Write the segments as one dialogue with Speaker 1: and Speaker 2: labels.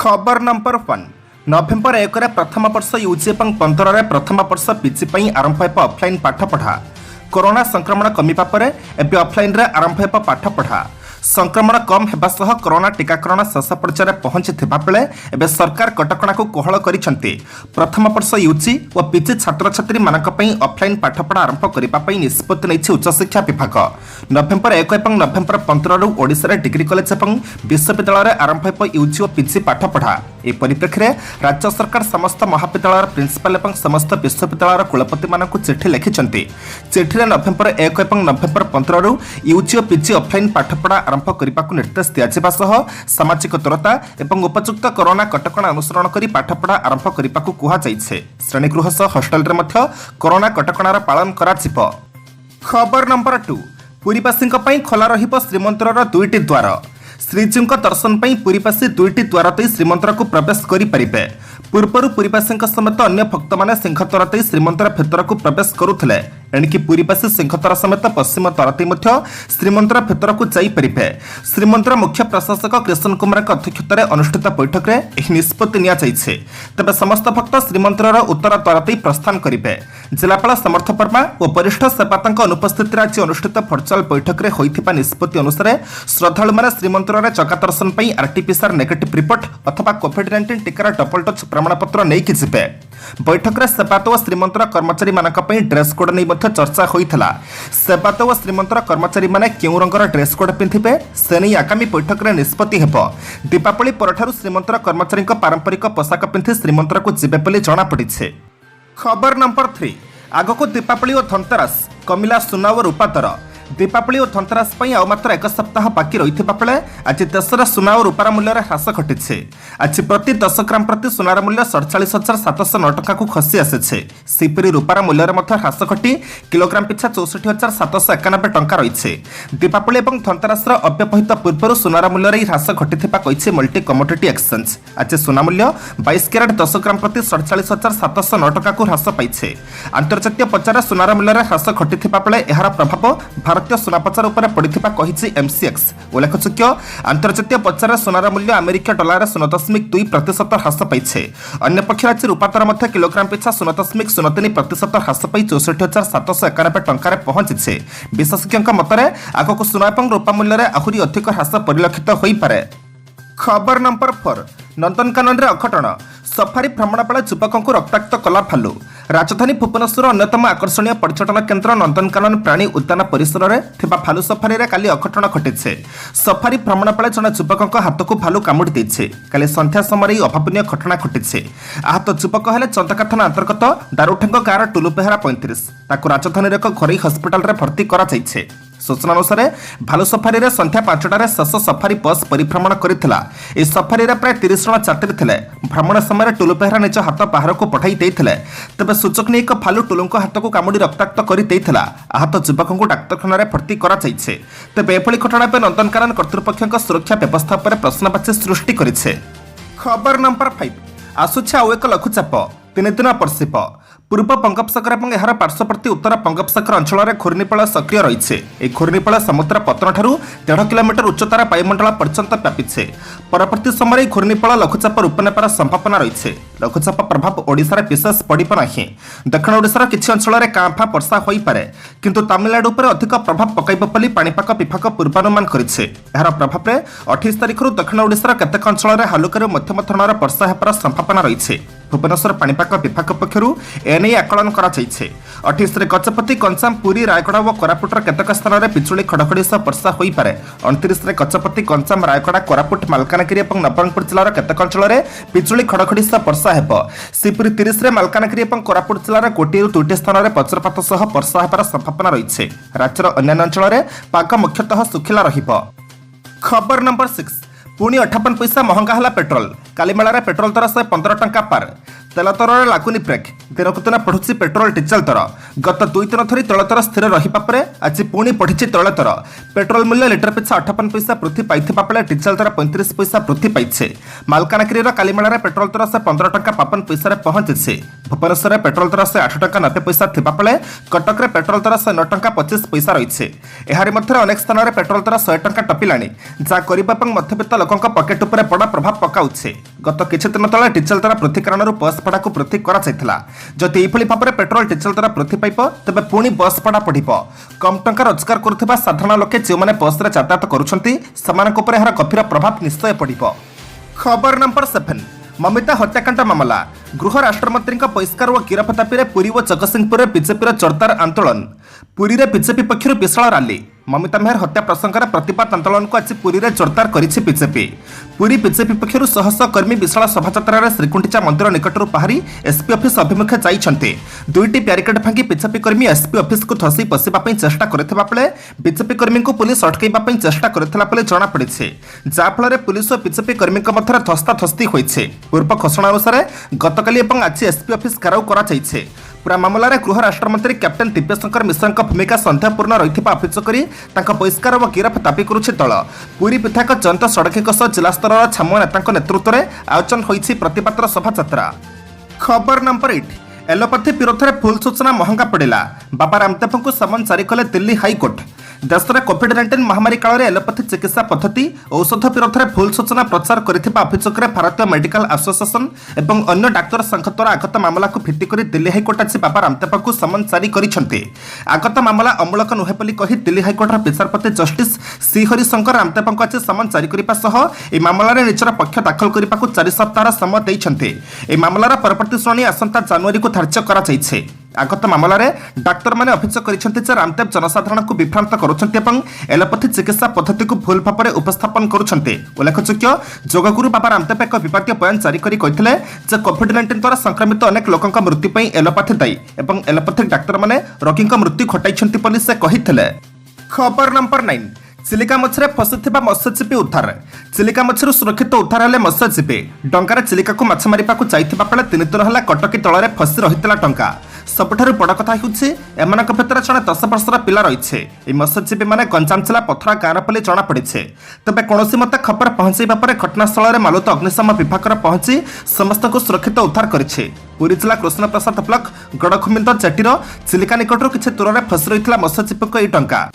Speaker 1: खबर नंबर 1 नवेम्बर 1 प्रथम वर्ष यूजी और 15 प्रथम वर्ष पीजी पर आरंभ हो ऑफलाइन पाठपढ़ा। कोरोना संक्रमण कमिबा परे एबे ऑफलाइन रे आरंभ हो पाठपढ़ा। संक्रमण कम हेबा सह कोरोना टीकाकरण शेष पर्यायर पहुंचीथिबा बेले एबे सरकार कटकणा को कोहल करिसेंती। प्रथम वर्ष यूजी और पीजी छात्र छात्री मानक पई ऑफलाइन पाठपढ़ा आरंभ करिबा पई निष्पत्ति नैछि उच्च शिक्षा विभाग। नवेम्बर 1 और नवेम्बर 15 रु ओडिसा रे डिग्री कॉलेज और विश्वविद्यालय रे आरंभ हो यूजी और पीजी पाठपढ़ा। ए परिप्रेक्षी में राज्य सरकार समस्त महाविद्यालय प्रिंसिपाल और समस्त विश्वविद्यालय कुलपति मानक चिठी लिखिंट। चिठी नवेम्बर 1 और नवेम्बर 15 रु यूजी और पीजी ऑफलाइन पाठपढ़ा आरंभ करने को निर्देश दिया सामाजिक दूरता और उपयुक्त कोरोना कटकणा अनुसरण कर पाठपढ़ा आरंभ करने को कहुଯାଇଛି। श्रेणीगृह सह हॉस्टल रे मध्य कोरोना कटकणार पालन करा। खबर नंबर 2 पुरीवासी खोला रहिबो श्रीमंदिर दुईटी द्वार। श्रीजीव दर्शन पर पुरीवासी दुईटी द्वार देई श्रीमंदिर को प्रवेश करें। पूर्वर पुरीवासी समेत अन्य भक्त मैंने सिंहद्वार देई श्रीमंदिर भितर को प्रवेश करुले। एणिकी पुरीवासी सिंहद्वार समेत पश्चिम द्वार देई श्रीमंदिर भितर को जापरे। श्रीमंदिर मुख्य प्रशासक कृष्ण कुमार अध्यक्षतार अनुष्ठित बैठक में यह निष्पत्ति नियाଯାଇଛି। तेबे समस्त भक्त श्रीमंदिर उत्तर द्वार देई प्रस्थान करेंगे। जिलापाल समर्थ वर्मा और वरिष्ठ सेवातांक अनुपस्थित आज अनुष्ठित भर्चुआल बैठक में होइथिबा निष्पत्ति अनुसार श्रद्धालु मैंने श्रीमंदिर में जगा दर्शन पर आरटीपीसीआर नेगेटिव रिपोर्ट अथवा कोविड-19 टीकार डबल डोज प्रमाणपत्र नहीं जिबे। बैठक में सेवायत और श्रीमंदिर कर्मचारी मानक ड्रेस कोड नहीं चर्चा होता। सेवायत और श्रीमंदिर कर्मचारी माने क्यों रंगर ड्रेस कोड पिंधिबे से नहीं आगामी बैठक में निष्पत्ति हेबो। दीपावली परठारु श्रीमंदिर कर्मचारी पारंपरिक पोशाक पिंधि श्रीमंदिर को जिबे बोली जଣାपड़िछे। खबर नंबर 3 आगको दीपावली और धनतेरस कमिला सुना और रूपा दर। दीपावली और धनतेरस आउ मात्र एक सप्ताह बाकी रही बेले आज देश में सुना और रूपार मूल्य ह्रास घटी। आज प्रति 10 ग्राम प्रति सुनार मूल्य 47,709 टका को खसी आसी। सेपरी रूपार मूल्य ह्रास घटी किलोग्राम पिछा 64,791 टंका रही। दीपावली और धनतेरस अव्यवहित पूर्व सुनार मूल्य ह्रास घटी मल्टी कमोडिटी एक्सचेंज। आज सुना मूल्य 22 कैरेट 10 ग्राम प्रति 47,709 टका को ह्रास पाई। अंतर्जातीय बजार सुनार मूल्य ह्रास घटी बेले यार प्रभाव भारतीय सुना बजार उपर पड़िथिबा कहिछि एमसीएक्स। उल्लेखयोग्य अंतर्जातीय बजार सुनार मूल्य अमेरिका डॉलर 0.2% ह्रास पाइछे। अन्य पक्ष आज रूपा दर मध्य किलोग्राम पिछा 0.03% ह्रास पाई 64,791 टंका पहुंची। विशेषज्ञों मतरे आगक सुना और रूपा मूल्य आहुरी अधिक ह्रास परिलक्षित होई पारे। खबर नंबर 4 नंदनकानन रे अघटन सफारी भ्रमण बेले युवकों को रक्ताक्त कला भालू। राजधानी भुवनेश्वर अन्यतम आकर्षणीय पर्यटन केन्द्र नंदनकानन प्राणी उद्यान परिसर में थिबा भालू सफारी रे काली अघटन घटी। सफारी भ्रमण बेले जड़े युवक हाथ को भालू कामुड़ी देइछे। काली संध्या समय अभावनीय घटना घटी। आहत युवक हेले चंदका थाना अंतर्गत दारुठेंग गाँव टुलुबेहरा 35। ताकू राजधानी एक घरोई हस्पिटाल रे भर्ती करा जाइछे। सूचना अनुसार भालू सफारी रे संध्या 5टार शेष सफारी बस परिभ्रमण करथिला। ए सफारी रे प्राय 30 जन यात्री थिले। भ्रमण समय टुलुबेहरा निज हाथ बाहर को पठाई देइथिले। तबे सूचक ने एक भालू टुलुंको हाथ को कामुड़ी रक्ताक्त कर देइथिला। आहत युवक को डाक्तरखाना रे भर्ती करा जाइछे। तबे एभली घटना पे नंदनकानन कर्तृपक्षक सुरक्षा व्यवस्था पर प्रश्नवाची सृष्टि करिछे। खबर नंबर 5 आसुछि आउ एक लघुचाप 3 दिन परसिप। पूर्व बंगोपसागर और यार पार्श्ववर्ती उत्तर बंगोपसागर अंचल में घूर्णिपाल सक्रिय रही। घूर्णिपाल समुद्र पतन ठारू 1.5 किलोमीटर उच्चतार वायुमंडल पर्यंत व्यापी। परवर्ती समय घूर्णिपाल लघुचाप रूप नेबार संभावना रही। लघुचाप प्रभाव ओडिशार विशेष पड़ब ना। दक्षिण ओडिशार किछि अंचल में कांफा वर्षा हो पारे किंतु तमिलनाडु पर अधिक प्रभाव पकाइब बोली पाणीपाग विभाग पूर्वानुमान करिছে। यार प्रभाव में 28 तारिख दक्षिण ओडिशार केतेक अंचल में हालुकारू मध्यम धरणर वर्षा होबार संभावना रही। भुवनेश्वर पाणीपाग विभाग पक्षर एने आकलन करा 28 गजपति कंचाम पुरी रायगड़ा और कोरापुटर केतक स्थान में बिजुली घड़घड़ी सह वर्षा हो पारे। 29 गजपति कंचाम रायगड़ा कोरापुट मालकानगिरी और नवरंगपुर जिलार केतक अंचल में बिजुली घड़घड़ी सह वर्षा हेब। सेपरी 30 मालकानगिरी और कोरापुट जिलार 1-2 स्थान में वज्रपात सह वर्षा होबार संभावना रही। राज्यर अन्य अंचल में पाग मुख्यतः सुखिला रहिब। खबर नंबर 6 पुणी 58 पैसा महंगा है पेट्रोल। कालीमेला पेट्रोल दर 115 टंका पार। तेल दर लागुनि ब्रेक दिनकु दिन बढ़ुची पेट्रोल डिजेल दर गत 2 दिन धरी तेल दर स्थिर रहिबा परे आज पुणी बढ़ी तेल दर पेट्रोल मूल्य लिटर पिछा 58 पैसा वृद्धि पाइथिबा बेले डिजेल दर 35 पैसा वृद्धि पाइछे। मालकानगिरी कालीमेला पेट्रोल दर से 15 टका 52 पैसा पहुंची। भुवनेश्वर पेट्रोल दर से 8 टका 90 पैसा थिबा बेले कटक पेट्रोल दर से 9 टका 25 पैसा रही। एहारि मध्य अनेक स्थान में पेट्रोल दर 100 टका टपिलानी जहाँ गरीब और मध्यवित्त लोकों पकेट उपर बड़ प्रभाव पकाउछे। गत किछि दिन तले डिजेल दर वृद्धि कारण बस भड़ा को वृद्धि जदि यह भाव में पेट्रोल डिजेल दर वृद्धि पाइब तेज पुणी बस भड़ा बढ़ कम टंका रोजगार करुवा साधारण लोके जो मैंने बस यातायात कर गभीर प्रभाव निश्चय पड़। खबर नंबर 7 ममिता हत्याकांड मामला गृह राष्ट्रमंत्री बहिष्कार और गिरफ दाबी पुरी और जगतसिंहपुर बीजेपी जोरदार आंदोलन। पुरी में बीजेपी पक्षर विशाल रैली ममिता मेहर हत्या प्रसंग में प्रतिबाद आंदोलन को आज पुरी में जोरदार करिछि बीजेपी। पुरी बीजेपी पक्षर शह शह कर्मी विशाल शोभायात्रा श्रीकुंटिचा मंदिर निकटर बाहरी एसपी ऑफिस अभिमुखे जाइछन्ते। दुईटी ब्यारिकेड भांगी बीजेपी कर्मी एसपी ऑफिस को धसी पशिबा चेष्टा करथिबा बेले बीजेपी कर्मी को पुलिस अटकाइबा चेष्टा करथिला बेले जणा पड़िछे जाफल पुलिस और बीजेपी कर्मी मध्य धस्ताधस्ती होइछे। पूर्व घोषणा अनुसार गतकाली और आज एसपी ऑफिस घेराव करा जाइछे। पूरा मामलें गृह राष्ट्रमंत्री कैप्टेन दिव्यशंकर मिश्रा भूमिका सन्देहपूर्ण रही अभियोग कर बहिष्कार और गिरफ दाबी करुछि दल। पुरी विधायक जयंत षडंगी जिला स्तर छामुआ नेता नेतृत्व में आयोजन होइछि प्रतिबाद शोभायात्रा। खबर नंबर 8 एलोपैथी विरोध में भूल सूचना महंगा पड़ा बाबा रामदेव को समन जारी कले दिल्ली हाइकोर्ट। देश में कोविड-19 महामारी काल में एलोपैथी चिकित्सा पद्धति औषध विरोध में भूल सूचना प्रचार करथिबा अभियोग में भारतीय मेडिकल एसोसिएशन और अन्य डाक्तर संघ द्वारा आगत मामला को भित्ति कर दिल्ली हाइकोर्ट आज बाबा रामदेव को समन जारी करिसेंते। आगत मामला अमूलक नुहे बोली कही दिल्ली हाइकोर्टर विचारपति जस्टिस सी हरिशंकर रामदेव को आज समन जारी करने सह यह मामलें निजर पक्ष दाखल करने को 4 सप्ताह समय देइछन्ते। यह मामलार परवर्ती शुणाणी आसंता जनवरी को धार्य करा जाइछे। आगत मामलें डाक्तर मैंने अभियोग कर रामदेव जनसाधारण को विभ्रांत करुछन्ते एवं एलोपैथी चिकित्सा पद्धति को भूल भाव में उपस्थापन करुछन्ते। उल्लेखयोग्य जोगगुरु बाबा रामदेव एक विवादीय बयान जारी करी कहिथिले जे कोविड-19 द्वारा संक्रमित अनेक लोकंक मृत्यु पई एलोपैथी दायी एवं एलोपैथिक डाक्तर मैंने रोगींक मृत्यु घटाइछन्ति बोली से कहिथिले। खबर नंबर 9 चिलिका मछरे फसिथिबा मत्स्यजीवी उद्धार। चिलिका मछरू सुरक्षित उद्धार हेले मत्स्यजीवी डंगार चिलिका को माछ मारिबा को जाइथिबा बेले 3 दिन होला कटकी तଳରେ फसी रहितला टंका। सबठारु बड़ कथा हेउछि एमानक भितर जणे 10 वर्षर पिला रहिछे। ए मत्स्यजीवी माने गंजामचिला पथरा गाँर बोली जना पड़िछे। तबे कौनसी मते खबर पहुंचाइबा परे घटनास्थल में मालुत अग्निशम विभाग पहुंची समस्त को सुरक्षित उद्धार करिछे। पुरी जिला कृष्णप्रसाद ब्लॉक गड़खुमिंद जेटीर चिलिका निकटरू किछि दूर में फसी रहितला मत्स्यजीवी को टंका।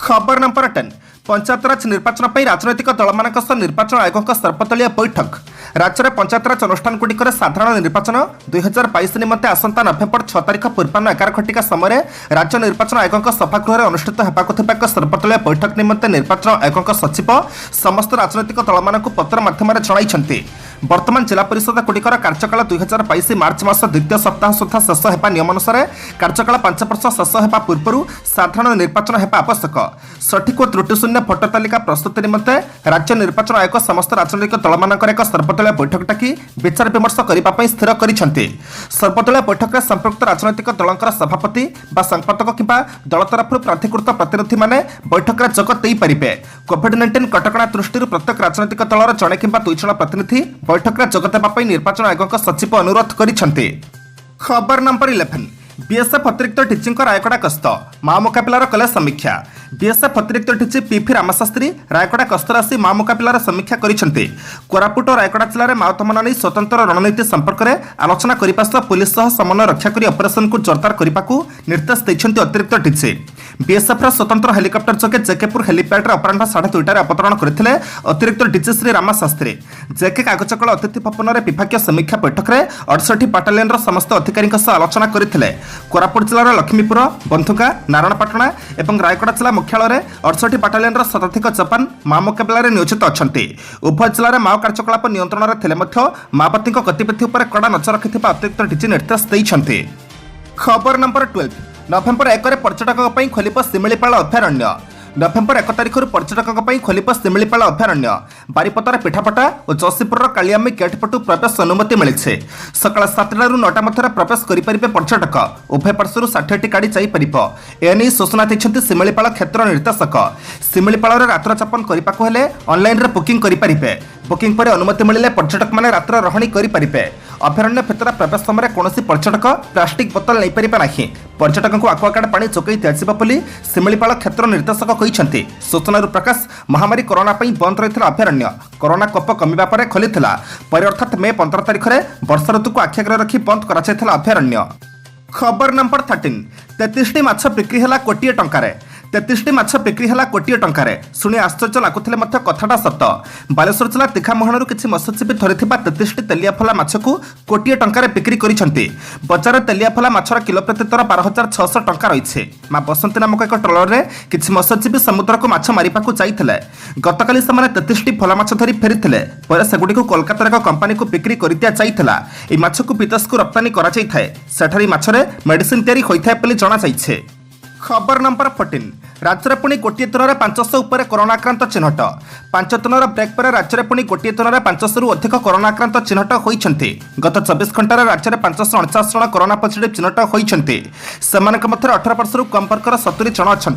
Speaker 1: खबर नंबर 10 पंचायतराज निर्वाचन पर राजनैतिक दल मान निर्वाचन आयोग सर्वदलीय बैठक। राज्य में पंचायतराज अनुष्ठान गुड़िक साधारण निर्वाचन 2022 निमंते आसंता नवेम्बर 6 तारिख पूर्वाह्न 11 घटिका समय राज्य निर्वाचन आयोग सभागृह अनुष्ठित होगा सर्वदलीय बैठक निमंते निर्वाचन आयोग सचिव समस्त राजनैतिक दल मान पत्र माध्यम जणाइछन्ति। वर्तमान जिला परिषद गुड़िकर कार्यकाल 2022 मार्च मास द्वितीय सप्ताह सुधा शेष होगा नियम अनुसार कार्यकाल 5 वर्ष शेष होगा पूर्व साधारण निर्वाचन होगा आवश्यक। सठिक और त्रुटिशून्य भोटर तालिका प्रस्तुति निमंते राज्य निर्वाचन आयोग समस्त राजनैतिक दल मानकर एक सर्वदलीय बैठक डाकी विचार विमर्श करने स्थिर करिसेंते। सर्वदलीय बैठक में संपृक्त राजनैतिक दलकर सभापति बा संपादक किंबा दल तरफ प्राधिकृत प्रतिनिधि माने बैठक में जोग दे पारिबे। कोविड-19 कटकणा दृष्टि प्रत्येक राजनैतिक दलर जड़े किंबा 2 जण प्रतिनिधि बैठक में जोग देबा पई निर्वाचन आयोग सचिव अनुरोध करिसेंते। खबर नंबर 11 बीएसएफ अतिरिक्त डीजी रायगड़ा गस्त माओ मुकाबलार कले समीक्षा। बीएसएफ अतिरिक्त डीजी पीवी रामशास्त्री रायगड़ा गस्तर आसी माओ मुकाबलार समीक्षा करिसेंते। कोरापुट और रायगड़ा जिले में माओ दमन नहीं स्वतंत्र रणनीति संपर्क में आलोचना करने सह पुलिस सह समन्वय रक्षा कर ऑपरेशन को जोरदार करने को निर्देश देते अतिरिक्त डीजी। बीएसएफ स्वतंत्र हेलिकप्टर जोगे जेकेपुर हेलीपैड अपराह 2:30 अवतरण करते अतिरिक्त डीजी श्री रामशास्त्री। जेके कागजकल अतिथि भवन में विभाग समीक्षा बैठक में 68 बाटालियन समस्त अधिकारी आलोचना करते। कोरापुट जिलार लक्ष्मीपुर बंधुका नारायणपाटଣା और रायगड़ा जिला मुख्यालय 68 बाटालियन शताधिक जवान माओ मुकाबलार नियोजित अच्छा। उभय जिले में माओ कार्यकलाप नियंत्रण में थे माओवादी गतिविधि पर कड़ा नजर रखि अतिरिक्त डीजी निर्देश देते। खबर नंबर 12 नवेम्बर 1 पर्यटकों खोल शिमिलीपाल अभयारण्य। नवेम्बर 1 तारिख पर्यटकों खोल शिमिलीपाल अभयारण्य। बारिपदार पिठापटा और जसीपुर कालियामी गेट पटू प्रवेश अनुमति मिली। सकाल 7टा 9टा मध्य प्रवेश करेंगे पर्यटक। उभय पार्श्वर 60टी गाड़ी जापर एने सूचना देते शिमिलीपाल क्षेत्र निर्देशक। शिमिलीपाल रात्र जापन करने को ऑनलाइन बुकिंग करेंगे। बुकिंग पर अनुमति मिले पर्यटक मैंने रात्र रही करेंगे। अभयारण्य भितर प्रवेश समय कौन पर्यटक प्लास्टिक बोतल नहीं पारे ना। पर्यटकों को आक्वागार्ड पानी जोगाई दिज्व शिमिपाल क्षेत्र निर्देशक कहते। सूचना प्रकाश महामारी कोरोना बंद रही अभयारण्य कोरोना कोप कमिबा पर खोली अर्थात मे 15 तारिख में वर्षा ऋतु को आखिआगे रखी बंद कर अभयारण्य। खबर नंबर 13 33 माछ बिक्री है कोटिए टंकार 33 माछ बिक्री है कोटिए टंकार शुणी आश्चर्य लगुले कथाटा सत। बालेश्वर जिला तीखामुहाणु किसी मत्स्यजीवी धरी 33 तेलियाफला माछ को कोटिए टंकार बिक्री करिसेंती। बजार तेलियाफला माछर किलो प्रति दर 12,600 टंका रही। मां बसंती नामक एक ट्रलर में किसी मत्स्यजीवी समुद्र को माछ मारिबा जाइथिले। गतकाली से 33 फला माछ धरी फेरिथिले पर सेगुडी को कोलकाता एक कंपनी को बिक्री कर दिया जाइथिला। ए माछ को विदेश को रप्तानी करा जाइथाय। सेठारी माछरे मेडिसिन तैयारी होइथाय ବୋଲି जणा जाइछे। खबर नंबर 14 राज्य में पुणी गोटे दिन में 500 उपर कोरोना आक्रांत चिन्हट। 5 दिन ब्रेक पर राज्य में पुणी गोटे दिन में 500 रु अधिक कोरोना आक्रांत चिन्हट होती। गत 24 घंटे राज्य में 549 जन कोरोना पॉजिटिव चिन्हट होती। से 18 वर्ष कम वर्गर 70 जन अच्छा।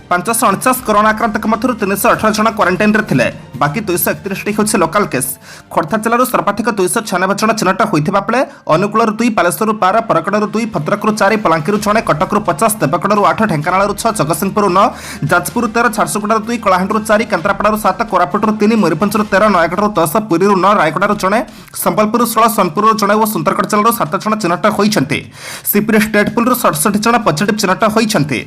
Speaker 1: 549 कोरोना आक्रांत मध्य 318 जन क्वारंटाइन थे। बाकी 231 हूँ लोकाल केस। खोर्धा जिलूर सर्वाधिक 296 जन चिन्हट होता बेले अनुकूल 2, बालेश्वर 12, बरगड़ 2, भद्रक 4, बलांगीर 6, कटक 50, देवगढ़ 8, ढेंकानाल 6, जगतसिंहपुर 9, जाजपुर 13, झारसुगुड़ा 2, कलाहांडी 4, केन्द्रापड़ा 7, कोरापुट 3, मयूरभंज 13, नयगढ़ 10, पुरी 9, रायगढ़ 6, संबलपुर 16, सोनपुर 6 और सुंदरगढ़ जिलूर 7 जन चिन्हट होती। सीपी स्टेट पुल 67 जन पॉजिटिव चिन्हट होती।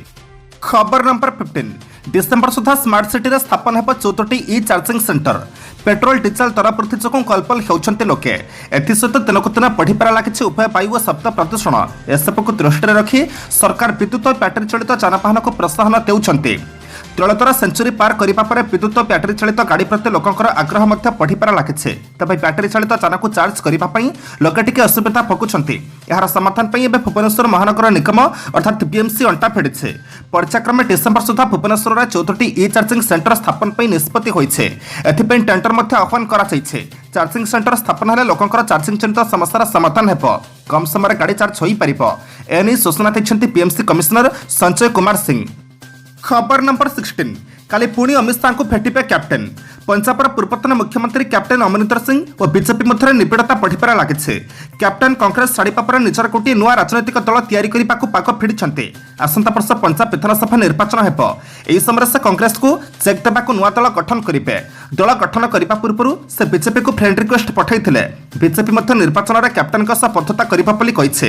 Speaker 1: खबर नंबर 15 डिसेम्बर सुधा स्मार्ट सिटी रे स्थापन हेब 14टी e charging centre. Petrol diesel दर वृद्धि जो कल्पल होती लोके एसत दिनक दिन बढ़िपार लगी उभय वायु और शब्द प्रदूषण। एसबू दृष्टि रखी सरकार विद्युत और बैटेरी चलित जानवाहन को प्रोत्साहन देउछन्ति। तैलदर सेंचुरी पार करने पर विद्युत और बैटेरी चलित गाड़ी प्रति लोकंर आग्रह बढ़िपार लगी। तेज बैटेरी चलित जान को चार्ज करने लोके टिके असुविधा भोगुंट। यार समाधान भुवनेश्वर महानगर निगम अर्थात बीएमसी अंटा फेड़ी। पर्यायक्रमे डिसेम्बर सुधा भुवनेश्वर में 14टी ई चार्जिंग सेंटर स्थापन निष्पत्ति होती। टेंडर आह्वान कर चार्जिंग सेंटर स्थापन हेले लोकंर चार्जिंग जनित समस्यार समाधान हो। कम समय गाड़ी चार्ज हो पार। एने सूचना देते बीएमसी कमिशनर संजय कुमार सिंह। खबर नंबर 16 काली पुणी अमित शाह को भेटिबे कैप्टेन। पंजाबर पूर्वतन मुख्यमंत्री कैप्टेन अमरिंदर सिंह और बीजेपी मध्य निबिड़ता बढ़िपार लगी। कैप्टेन कांग्रेस छाड़ा पर निजर गोटे नुआ राजनैतिक दल तैयारी करने को पाक फिड़ी। आसंता वर्ष पंजाब विधानसभा निर्वाचन हेब। एही समय से कांग्रेस को चेक देवाक नुआ दल गठन करेंगे। दल गठन करने पूर्व से बीजेपी को फ्रेंड रिक्वेस्ट पठाई। बीजेपी निर्वाचन में कैप्टेन बद्धता करें।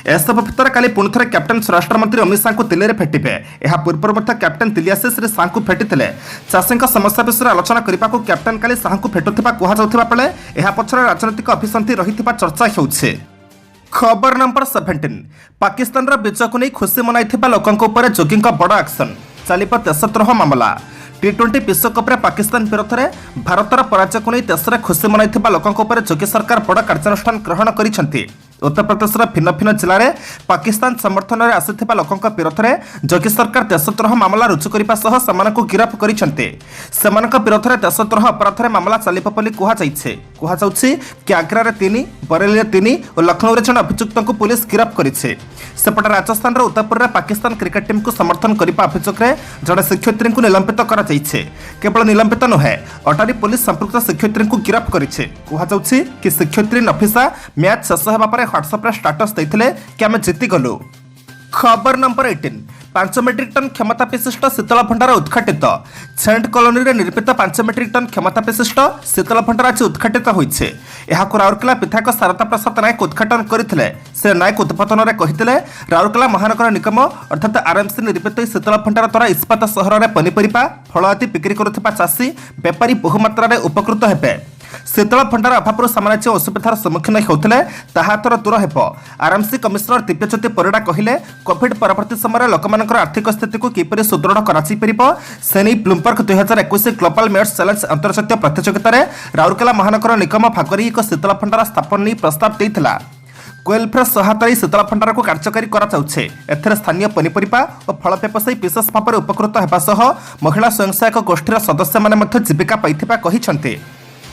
Speaker 1: एसबू भितर काली पुणी थे कैप्टेन स्वराष्ट्र मंत्री अमित शाह को दिल्ली में भेटे। यह पूर्व कैप्टेन दिल्ली आसी श्री शाह को भेटी चाषी समस्या विषय आलोचना करने को कैप्टेन काली शाह को भेटुवा कहु बेले यह पछरे राजनीतिक अभिसंधि रही चर्चा होउछे। खबर नंबर 17 पाकिस्तान विजय को नहीं खुशी मनाई लोकों जोगी बड़ एक्शन। चलिब देशद्रोह मामला। T20 विश्वकप पाकिस्तान विरोध में भारतर पराजय को नहीं देश में खुशी मनाई लोकों जोगी सरकार बड़ कार्यानुष्ठान ग्रहण कर। उत्तर प्रदेश भिन्न भिन्न जिले में पाकिस्तान समर्थन में आसार लोकों विरोध में जोगी सरकार देशद्रोह मामला रुजु करने से गिरफ्त कर विरोध में देशद्रोह अपराध में मामला चलिब कहुई कि आग्रा 3, बरेली 3 और लखनऊ में जन अभियुक्त को पुलिस गिरफ्त करपटे राजस्थान उदयपुर में पाकिस्तान क्रिकेट टीम को समर्थन करने अभियोग में जड़े शिक्षयित्री को निलंबित कर केवल निलंबित नुहे अटारी पुलिस संपृक्त शिक्षयित्री को गिरफ्त करुच्छे कि शिक्षयित्री नफिसा मैच शेष होगा व्हाट्सएप स्टाटस देते कि आम जीतीगलु। खबर नंबर 18 5 मेट्रिक टन क्षमता विशिष्ट शीतल भंडार उद्घाटित। सेंट कॉलोनी में निर्मित 5 मेट्रिक टन क्षमता विशिष्ट शीतल भंडार आज उद्घाटित होइछे। एहाको राउरकेला विधायक शारदा प्रसाद नायक उद्घाटन करथिले। से नायक उद्बोधन में कहिथिले राउरकेला महानगर निगम अर्थात आरएमसी निर्मित शीतल भंडार द्वारा इस्पात सहर में पनीपरिया फल आदि बिक्री करुथिबा चाषी बेपारी बहु मात्रा उपकृत हेबे। शीतल भंडार अभाव सामान्य असुविधार सम्मुखीन होते ताहातर दूर हेब। आरएमसी कमिशनर दिव्यज्योति परिड़ा कहले कोविड परवर्ती समय लोकमानकर आर्थिक स्थिति को किपरि सुदृढ़ कराई ब्लूमबर्ग 2021 ग्लोबल मेयर्स चैलेंज अंतर्जातीय प्रतियोगिता में राउरकेला महानगर निगम भागरी एक शीतल भंडार स्थापन नहीं प्रस्ताव देता। कोएलफ्रेश सहायता शीतल भंडार को कार्यकारी कर स्थानीय पनीपरिया और फल व्यवसायी विशेष भाव में उपकृत होगा महिला स्वयं सहायक गोष्ठीर सदस्य मैंने जीविका पाई।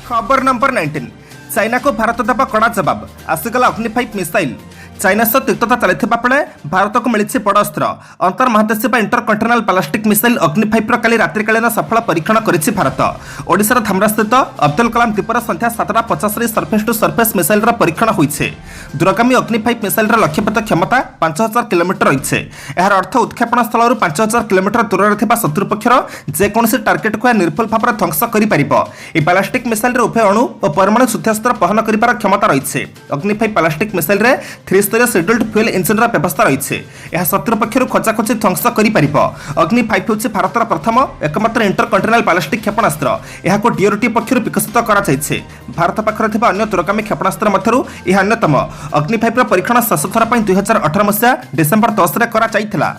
Speaker 1: खबर नंबर 19 चाइना को भारत देवा कड़ा जवाब। आसीगला अग्नि 5 मिसाइल। चाइना सह तिक्तता चलता बेले भारत को मिली बड़ अस्त्र अंतर महादेशीय इंटरकंटिनेंटल बैलिस्टिक मिसाइल अग्नि 5 काली रात्रिकालीन सफल परीक्षण करिछि भारत। ओडिशार धामरा स्थित अब्दुल कलाम द्वीपर संध्या 7:50 सरफेस टू सरफेस मिसाइल परीक्षण होइछे। दूरगामी अग्नि 5 मिसाइल लक्ष्यपथ क्षमता 5000 किलोमीटर रही। यार अर्थ उत्क्षेपण स्थल 5000 किलोमीटर दूर में शत्रु पक्षर जेकोसी टार्गेट को निर्भुल भाव में ध्वंस कर बैलिस्टिक मिसाइल उभय अणु और परमाणु सूत्रास्त्र बहन कर क्षमता रही। अग्नि 5 बैलिस्टिक मिसाइल 3 स्तरीय शेड्यूल्ड फ्यूएल इंजिन व्यवस्था रही। यह शत्रु पक्षर खोजाखोजी ध्वंस कर अग्नि 5 हूँ भारतर प्रथम एकमात्र इंटरकंटिनेंटल बैलिस्टिक क्षेपणास्त्र। यह डीआरडीओ पक्षर विकसित कर भारत पाखर अन्य दूरगामी क्षेपणास्त्र मध्य यह अन्यतम। अग्नि 5 परीक्षण शेष थर 2018 मसीहा डिसेम्बर 10 में कर।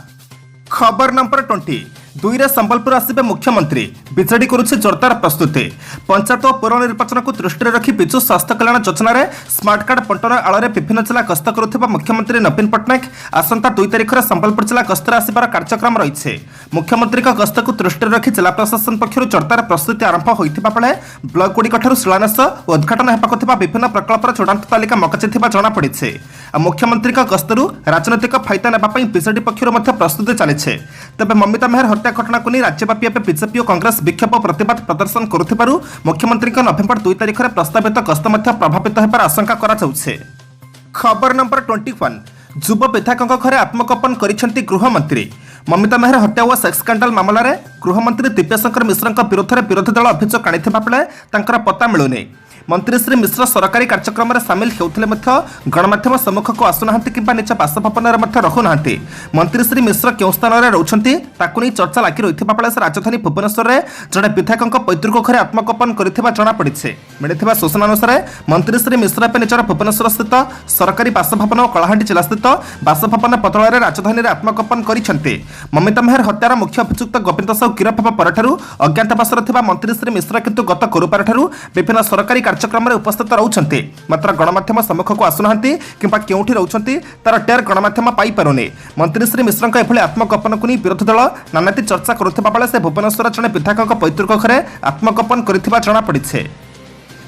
Speaker 1: खबर नंबर 20 दुई रे संबलपुर आसिबे मुख्यमंत्री बीजेडी करुछि जोरदार प्रस्तुति। पंचायत और पौर निर्वाचन को दृष्टि रखी विजु स्वास्थ्य कल्याण योजना रे स्मार्ट कार्ड बंटन आଳରେ विभिन्न जिला गस्त करुथिबा मुख्यमंत्री नवीन पट्टनायक आसंता 2 तारिख रे संबलपुर जिला गस्तर आसिबार कार्यक्रम रही। मुख्यमंत्री का गस्त को दृष्टि रखी जिला प्रशासन पक्षर जोरदार प्रस्तुति आरंभ होइथिबा बेले ब्लॉक गुड़िक शिलान्यास और उद्घाटन हेबाक थिबा विभिन्न प्रकल्पर चूड़ांत तालिका मकचिथिबा जना पड़िছে। मुख्यमंत्री का गस्तरु राजनैतिक फायदा नेबा पई बीजेडी पक्षर मध्य प्रस्तुति चलिছে। तबे ममिता मेहर हत्या घटना को नहीं राज्यव्यापी बीजेपी और कांग्रेस विक्षोभ प्रतिवाद प्रदर्शन करुथिबारु मुख्यमंत्री नवेम्बर 2 तारिख में प्रस्तावित गस्त मध्य प्रभावित होबार आशंका करा जाउछे। खबर नंबर 21 युव विधायकों घरे आत्मगोपन करिसेंती गृहमंत्री। ममिता मेहर हत्या और सेक्स स्कैंडल मामलें गृहमंत्री दिव्यशंकर मिश्र विरोध में विरोधी दल अभियोग आनिथिबा बेले तांकर पता मिलुनी। मंत्री श्री मिश्र सरकारी कार्यक्रम में सामिल होते गणमाध्यम सम्मुख को आसुना कि निज बासभवन में रखुना। मंत्री श्री मिश्र क्यों स्थान में रोचंती ताकू नहीं चर्चा लगी रही बेले से राजधानी भुवनेश्वर में जड़े विधायकों पैतृक घरे आत्मगोपन कर जमापड़ी। मिली सूचना अनुसार मंत्री श्री मिश्र निजर भुवनेश्वर स्थित सरकारी बासभवन और कलाहांडी जिला स्थित बासभवन बदल में राजधानी में आत्मगोपन करते। ममिता मेहर हत्यार मुख्य अभियुक्त गोविंद साहू गिरफ होगा पर अज्ञातवास मंत्री श्री मिश्र किंतु गत गुरुवार विभिन्न सरकारी कार्यक्रम में उपस्थित रहउछन्ते मात्र गणमाध्यम सम्मुख को आसुना किंबा केउठी रहउछन्ते तार टेर गणमाध्यम पाई पारुने। मंत्री श्री मिश्र एभली आत्मगोपन को नहीं विरोधी दल नानाती चर्चा करुथिबा बेले से भुवनेश्वर जड़े विधायकों पैतृक घरे आत्मगोपन करिथिबा जଣା पड़िছে।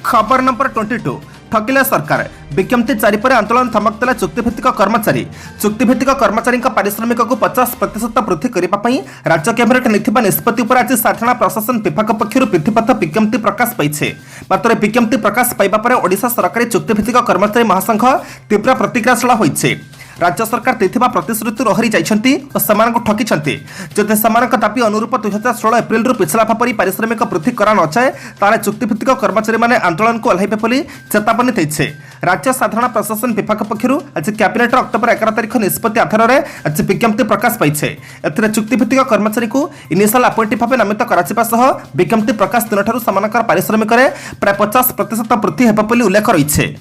Speaker 1: खबर नंबर 22 ठकिला सरकार विज्ञप्ति जारी पर आंदोलन थमक देला चुक्तिभित्तिक कर्मचारी। चुक्तिभित्तिक कर्मचारी पारिश्रमिक को 50% वृद्धि करने राज्य कैबिनेट निथिबा निष्पत्ति पर आज साधारण प्रशासन विभाग पक्षर विधिवत विज्ञप्ति प्रकाश पाइছে। मात्र विज्ञप्ति प्रकाश पाइबा पर ओडिशा सरकारी चुक्तिभित्तिक कर्मचारी महासंघ तीव्र प्रतिक्रियाशील होइছে। राज्य सरकार देथिबा प्रतिश्रुति रही जाइछन्ती और समान को ठकिछन्ती। जदि समान दाबी अनुरूप 2016 एप्रिल रु पिछला भापरी पारिश्रमिक वृद्धि करा न जाए ताले चुक्तिभित्तिक कर्मचारी माने आंदोलन को ओह्लाइबे बोली चेतावनी दैছে। राज्य साधारण प्रशासन विभाग पक्षरु आज कैबिनेट अक्टोबर 11 तारिख निष्पत्ति आधार में आज विज्ञप्ति प्रकाश पाइছে। एथिरे चुक्तिभित्तिक कर्मचारी को इनिशियल अपॉइंटी भाव नामित कराଯିबा सह विज्ञप्ति प्रकाश दिनठारु समानकर पारिश्रमिक प्राय 50% वृद्धि हेबा बोली उल्लेख रहिছে।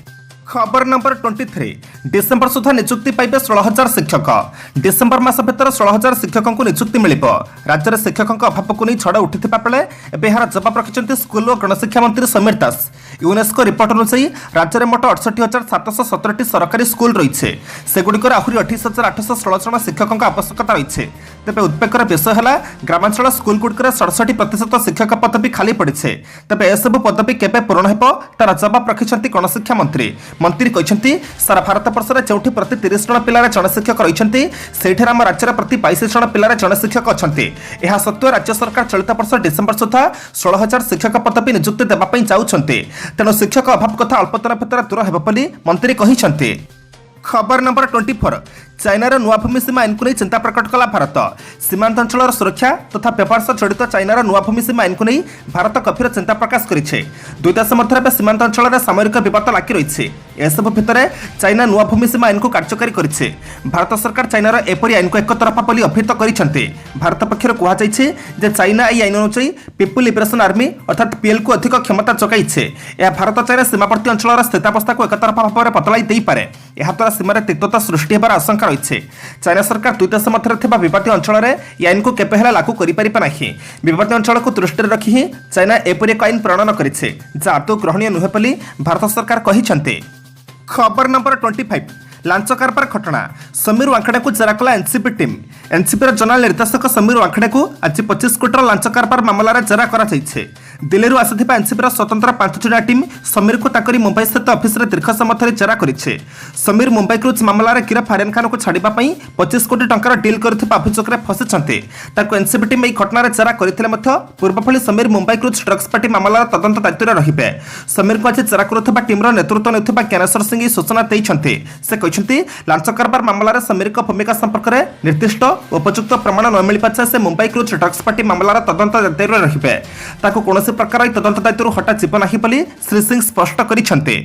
Speaker 1: खबर नंबर 23 डिसेम्बर सुधा नियुक्ति पाइबे 16,000 शिक्षक। डिसेम्बर मास भीतर 16,000 शिक्षकों को नियुक्ति मिल। राज्य में शिक्षकों अभाव को नहीं छड़ उठिथिबा बेले एबे यार जवाब रखिछन्ति स्कूल और गणशिक्षा मंत्री समीर दास। यूनेस्को रिपोर्ट अनुसार राज्य में मोट 68,717 सरकारी स्कूल रही। सेगुड़िकर आहरी 28,816 जन शिक्षकों आवश्यकता रही। तेज उद्वेगर विषय है ग्रामांचल स्कूल गुड़िकर 67% शिक्षक पदवी खाली पड़ी। तेज एसबू पदवी केबे पूरण हो तार जवाब रखिछन्ति गणशिक्षा मंत्री। मंत्री कहते सारा भारत वर्ष में जो प्रति 30 जन पिलार जन शिक्षक रही आम राज्य प्रति 22 जन पिलार जन शिक्षक अच्छा। यह सत्वे राज्य सरकार चलित वर्ष डिसेम्बर सुधा 16,000 शिक्षक पदवी नियुक्ति देवाई चाहते। तेणु शिक्षक अभाव कथा अल्प दिन भितर दूर हो मंत्री कहते। खबर नंबर 24 चाइनार नुआ भूमि सीमा आईन को नहीं चिंता प्रकट कला भारत। सीमांत अंचल सुरक्षा तथा व्यापार सह जड़ित चाइनार नुआ भूमि सीमा आईन को नहीं भारत गभीर चिंता प्रकाश करिছে। दुई देश मध्य सीमांत अंचल में सामरिक विवाद लगी रही। एसबू भितर चाइना नुआ भूमि सीमा आईन को कार्यकारी करिছে। भारत सरकार चाइनार एपरी आईन को एक तरफा बोली अभिहित करिसेंते। भारत पक्षर कहुଯାଇଛି जे चाइना এই আইন অনুযায়ী পিপল লিবরেशन आर्मी अर्थात पीएल को अधिक क्षमता जगाइছে। यह भारत चाइना सीमावर्ती अंचल स्थितावस्था को एकतरफा भाव में बदलाई दे पारे। यह द्वारा सीमार तिक्तता सृष्टि होबार आशंका रही। चाइना सरकार दुई देश मध्य विवादी अंचल में यह आईन को केबे हेला लागू करिपारिबा नाही। विवादी अंचल को दृष्टि रखी ही चाइना एपरी एक आईन प्रणयन करिছে जा आदौ ग्रहणीय नुहे बोली भारत सरकार कहिसेंते। खबर नंबर 25 लांच कारबार घटना समीर वांखड़े को जेरा कला एनसीपी टीम। एनसीपी जनरल निर्देशक समीर वांखड़े को आज 25 कोटी लांच कारबार मामलार जेरा करा जाइছে। दिल्ली आसिथिबा एनसीबीर स्वतंत्र 5 जणिया टीम समीर को ताकरी मुंबई स्थित ऑफिस रे दीर्घ समय धरि चेरा करिछे। समीर मुंबई क्रूज मामला रे गिरफ आर्यन खान को छाड़िबा पई 25 कोटी टंकार डील करथिबा अभियोग रे फसिछन्ते। ताको एनसीबी टीम एई घटना रे चेरा करथिले मध्य पूर्व भली Sameer Mumbai cruise drugs party मामला तदंत दायित्व रे रहिबे। समीर को आज चेरा करुथिबा टीम रो नेतृत्व नेउथिबा ज्ञानेश्वर सिंह ई सूचना दैछन्ते। से कहिसन्ते लांच कारबार मामला रे समीर को भूमिका संपर्क रे निर्दिष्ट उपयुक्त प्रमाण न मिलि पाछे से मुंबई क्रूज ड्रग्स पार्टी मामला रे तदंत दायित्व रे रहिबे। ताको कोनोसी प्रकार तदंत दायित्व हटा जीव नाही बोली श्री सिंह स्पष्ट करिछन्ते।